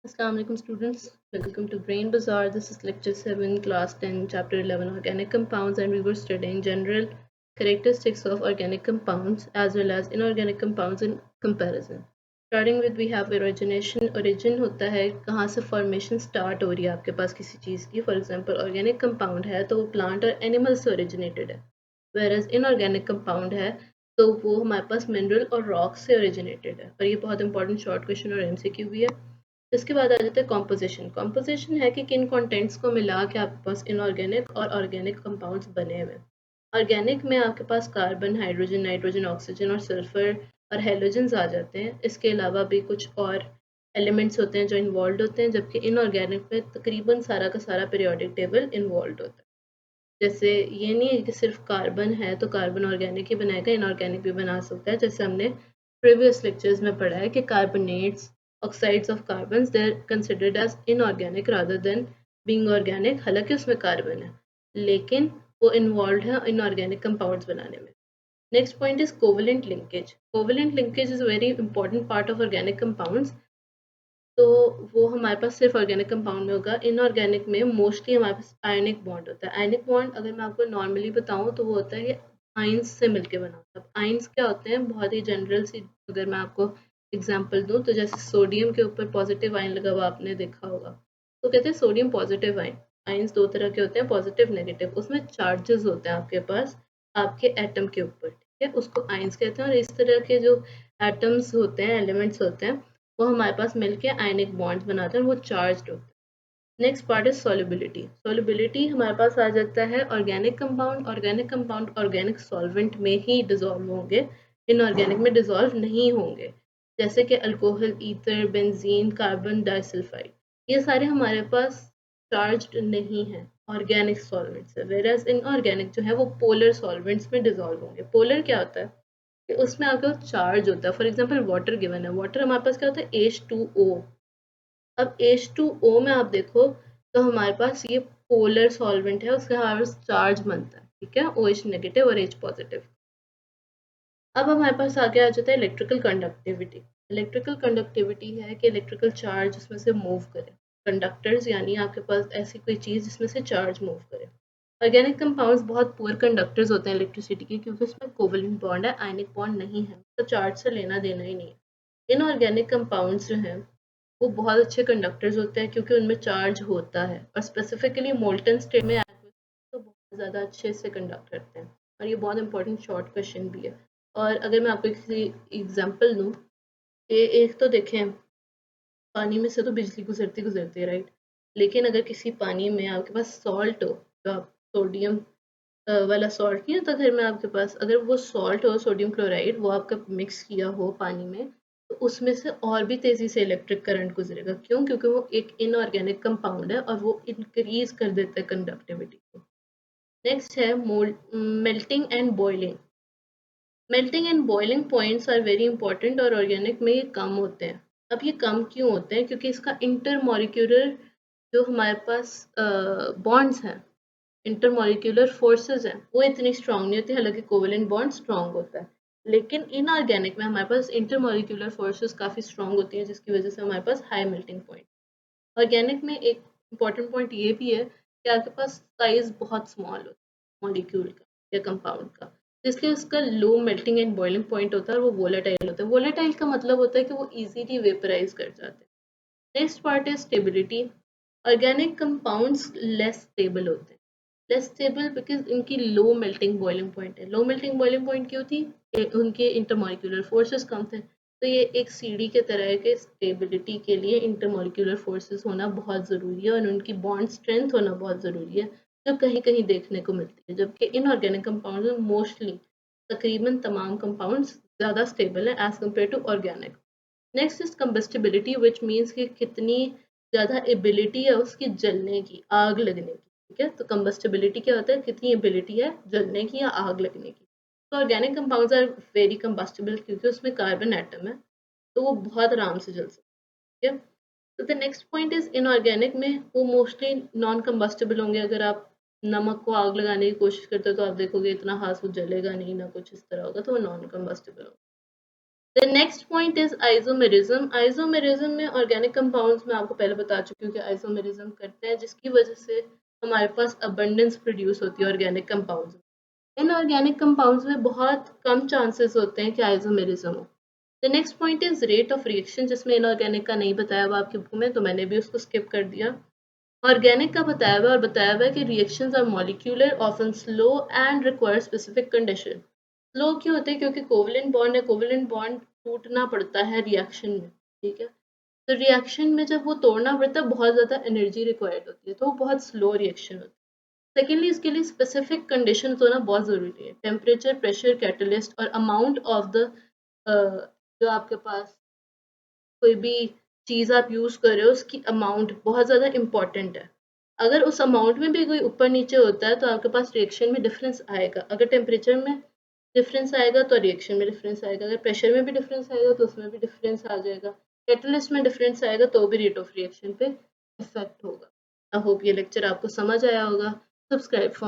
Assalamu alaikum students. Welcome to Brain Bazaar. This is lecture 7, class 10, chapter 11, organic compounds, and we were studying general characteristics of organic compounds as well as inorganic compounds in comparison. Starting with we have origination. Origin होता है कहाँ से formation start हो रही है आपके पास किसी चीज़ की. For example, organic compound है तो वो plant और animal से originated है. Whereas inorganic compound है तो वो हमारे पास mineral और rock से originated है. और ये बहुत important short question और MCQ भी है. इसके बाद आ जाता है कॉम्पोजिशन. कॉम्पोजिशन है कि किन कंटेंट्स को मिला के आपके पास इनऑर्गेनिक और ऑर्गेनिक कंपाउंड्स बने हुए. ऑर्गेनिक में आपके पास कार्बन, हाइड्रोजन, नाइट्रोजन, ऑक्सीजन और सल्फर और हेलोजन्स आ जाते हैं. इसके अलावा भी कुछ और एलिमेंट्स होते हैं जो इन्वॉल्व होते हैं, जबकि इनऑर्गेनिक में तकरीबन सारा का सारा पीरियोडिक टेबल इन्वॉल्व होता है. जैसे ये नहीं है कि सिर्फ कार्बन है तो कार्बन ऑर्गेनिक ही बनाएगा, इनऑर्गेनिक भी बना सकता है. जैसे हमने प्रीवियस लेक्चर्स में पढ़ा है कि carbonates, oxides of carbons, they're considered as inorganic rather than being organic. हालांकि उसमें कार्बन है लेकिन वो इन्वॉल्व है इनऑर्गेनिक कंपाउंड्स बनाने में. Next point is covalent linkage. Covalent linkage is very important part of organic compounds. तो वो हमारे पास सिर्फ ऑर्गेनिक कंपाउंड में होगा. इनऑर्गेनिक में मोस्टली हमारे पास आयनिक बॉन्ड होता है. आयनिक बॉन्ड अगर मैं आपको नॉर्मली बताऊं तो वो होता है कि आइंस से मिलके बना होता है. आइंस क्या होते हैं, बहुत ही जनरल सी अगर मैं आपको एग्जांपल दूं तो जैसे सोडियम के ऊपर पॉजिटिव आयन लगा हुआ आपने देखा होगा, तो कहते हैं सोडियम पॉजिटिव आयन. आइंस दो तरह के होते हैं, पॉजिटिव नेगेटिव. उसमें चार्जेस होते हैं आपके पास आपके एटम के ऊपर, ठीक है, उसको आइंस कहते हैं. और इस तरह के जो एटम्स होते हैं, एलिमेंट्स होते हैं, वो हमारे पास मिलके आयनिक बॉन्ड्स बनाते हैं और वो चार्ज्ड होते हैं. Next part is solubility. Solubility हमारे पास आ जाता है organic compound. Organic compound organic solvent में ही डिजोल्व होंगे, इनऑर्गेनिक में डिजोल्व नहीं होंगे. जैसे कि alcohol, ether, benzene, carbon disulphide, ये सारे हमारे पास चार्ज्ड नहीं है, ऑर्गेनिक सॉल्वेंट्स है. वेरएज इनऑर्गेनिक जो है वो पोलर सॉल्वेंट्स में डिजोल्व होंगे. पोलर क्या होता है कि उसमें आपका चार्ज होता है. फॉर एग्जांपल वाटर गिवन है, वाटर हमारे पास क्या होता है, H2O. अब H2O में आप देखो तो हमारे पास ये पोलर सॉल्वेंट है, उसके हमारे पास चार्ज बनता है, ठीक है, OH नेगेटिव और H पॉजिटिव. अब हमारे पास आगे आ जाता है इलेक्ट्रिकल कंडक्टिविटी. इलेक्ट्रिकल कंडक्टिविटी है कि इलेक्ट्रिकल चार्ज उसमें से मूव करे. कंडक्टर्स यानी आपके पास ऐसी कोई चीज़ जिसमें से चार्ज मूव करे. ऑर्गेनिक कंपाउंड्स बहुत पुअर कंडक्टर्स होते हैं इलेक्ट्रिसिटी के, क्योंकि उसमें कोवेलेंट बॉन्ड है, आयनिक बॉन्ड नहीं है, तो चार्ज से लेना देना ही नहीं है. इनऑर्गेनिक कंपाउंड्स जो हैं वो बहुत अच्छे कंडक्टर्स होते हैं क्योंकि उनमें चार्ज होता है, और स्पेसिफिकली मोल्टन स्टेट में तो बहुत ज़्यादा अच्छे से कंडक्ट करते हैं. और ये बहुत इंपॉर्टेंट शॉर्ट क्वेश्चन भी है. और अगर मैं आपको किसी एग्जांपल दूँ, ये एक तो देखें, पानी में से तो बिजली गुजरती गुजरती है, राइट. लेकिन अगर किसी पानी में आपके पास सॉल्ट हो, तो आप सोडियम वाला सॉल्ट नहीं होता घर में आपके पास, अगर वो सॉल्ट हो, सोडियम क्लोराइड, वो आपका मिक्स किया हो पानी में, तो उसमें से और भी तेज़ी से इलेक्ट्रिक करंट गुजरेगा. क्यों? क्योंकि वो एक इनऑर्गेनिक कंपाउंड है और वो इंक्रीज कर देता है कंडक्टिविटी को. नेक्स्ट है melting and boiling. Melting and boiling points are very important और ऑर्गेनिक में ये कम होते हैं. अब ये कम क्यों होते हैं? क्योंकि इसका इंटरमॉलिक्यूलर जो हमारे पास बॉन्ड्स हैं, इंटरमॉलिक्यूलर फोर्सेस हैं, वो इतनी स्ट्रांग नहीं होती. हालांकि कोवेलेंट बॉन्ड स्ट्रांग होता है, लेकिन इनऑर्गेनिक में हमारे पास इंटरमॉलिक्यूलर फोर्सेस काफ़ी स्ट्रांग होती है, जिसकी वजह से हमारे पास हाई मेल्टिंग पॉइंट. ऑर्गेनिक में एक इम्पॉर्टेंट पॉइंट ये भी है कि आपके पास साइज बहुत स्मॉल होता है मॉलिक्यूल का या कंपाउंड का, इसलिए उसका low melting and boiling point होता है और वो वोलेटाइल होता है. वोलेटाइल का मतलब होता है कि वो इजीली वेपराइज कर जाते हैं. नेक्स्ट पार्ट है stability. Organic compounds less stable होते हैं. लेस स्टेबल बिकॉज इनकी लो मेल्टिंग बॉइलिंग पॉइंट है. लो मेल्टिंग बॉइलिंग पॉइंट क्यों थी? उनके इंटरमॉलिक्यूलर फोर्सेस कम थे. तो ये एक सीढ़ी के तरह है कि स्टेबिलिटी के लिए इंटरमॉलिक्यूलर फोर्सेस होना बहुत ज़रूरी है और उनकी बॉन्ड स्ट्रेंथ होना बहुत ज़रूरी है, जो कहीं कहीं देखने को मिलती है. जबकि इनऑर्गेनिक कंपाउंड में मोस्टली तकरीबन तमाम कंपाउंड्स ज़्यादा स्टेबल हैं as compare to organic. Next is combustibility, which means कि कितनी ज़्यादा एबिलिटी है उसकी जलने की, आग लगने की. ठीक है, तो कंबस्टिबिलिटी क्या होता है, कितनी एबिलिटी है जलने की या आग लगने की. तो organic compounds are very combustible क्योंकि उसमें कार्बन एटम है, तो वो बहुत आराम से जल सकते हैं. तो the next point is inorganic में वो मोस्टली नॉन कंबस्टिबल होंगे. अगर आप नमक को आग लगाने की कोशिश करते हो तो आप देखोगे इतना खास वो जलेगा नहीं, ना कुछ इस तरह होगा, तो वो नॉन कंबस्टिबल होगा. The next point is isomerism. Isomerism में ऑर्गेनिक कंपाउंड्स में आपको पहले बता चुकी हूँ कि आइसोमेरिज्म करते हैं, जिसकी वजह से हमारे पास अबंडेंस प्रोड्यूस होती है ऑर्गेनिक कंपाउंड्स। इनऑर्गेनिक कंपाउंड्स में बहुत कम चांसेस होते हैं कि आइसोमेरिज्म हो। The next point is rate of reaction, जिसमें इनऑर्गेनिक का नहीं बताया हुआ आपकी बुक में, तो मैंने भी उसको स्किप कर दिया। ऑर्गेनिक का बताया हुआ और बताया हुआ है कि reactions are molecular, often slow and require specific condition. Slow क्यों होते हैं? क्योंकि कोवलेंट बॉन्ड है, कोवलेंट बॉन्ड टूटना पड़ता है रिएक्शन में, ठीक है। तो रिएक्शन में जब वो तोड़ना पड़ता है बहुत ज़्यादा एनर्जी रिक्वायर्ड होती है, तो वो बहुत स्लो रिएक्शन होती है। सेकेंडली, इसके लिए स्पेसिफिक कंडीशन होना बहुत ज़रूरी है। टेम्परेचर, प्रेशर, कैटलिस्ट और अमाउंट ऑफ द जो आपके पास कोई भी चीज़ आप यूज़ कर रहे हो उसकी अमाउंट बहुत ज़्यादा इम्पॉर्टेंट है। अगर उस अमाउंट में भी कोई ऊपर नीचे होता है तो आपके पास रिएक्शन में डिफरेंस आएगा। अगर टेम्परेचर में डिफरेंस आएगा तो रिएक्शन में डिफरेंस आएगा, अगर प्रेशर में भी डिफरेंस आएगा तो उसमें भी डिफरेंस आ जाएगा, कैटलिस्ट में डिफरेंस आएगा तो भी रेट ऑफ रिएक्शन पे इफेक्ट होगा। आई होप ये लेक्चर आपको समझ आया होगा। Subscribe for